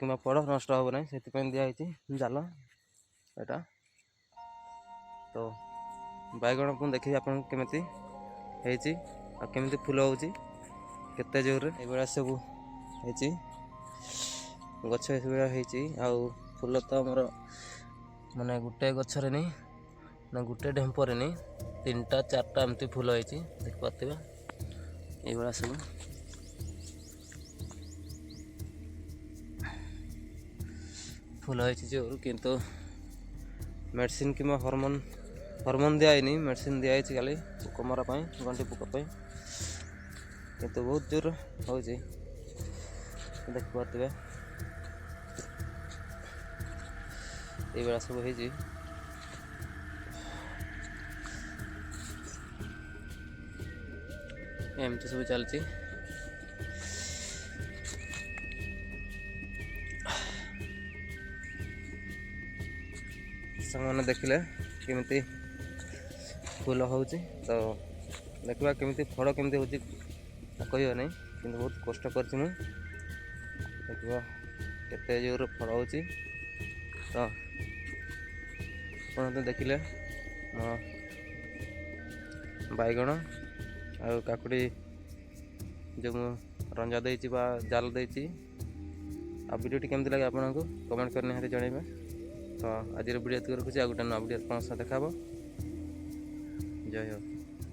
कि पड़ नष्ट हे ना से दिखाई जाल एटा तो बैगण को देखिए आप केमी केमी फुल हो केते जोर ये सब है गछ है फुल तो आमर माने गोटे गचरे नहीं ना गोटे ढेम्पर नहीं 3टा 4टा एमती फुल होती देखिए ये सब फुल होती जोर किंतु मेडिसिन कि हॉर्मोन दिखाई मेडिसिन दिखाई खाली पोक मरापी गंटी पोकप किंतु बहुत जोर हो देखिए ये सब है एमती सब चलती सामने देखिले केमिति फूल हो तो देखा केमिति फल केमिति हो कह नहीं कि बहुत कष्ट कर देखा केते जोर फल हो तो आप देखिले मो बैगण आ काकुड़ी जो रंजा देती जाल देती आ वीडियो केमती लगे आपको कमेंट कर निहाती जनइबे तो आज वीडियो रखुच्छी आ गोटे नुआ वीडियो देखा जय हो।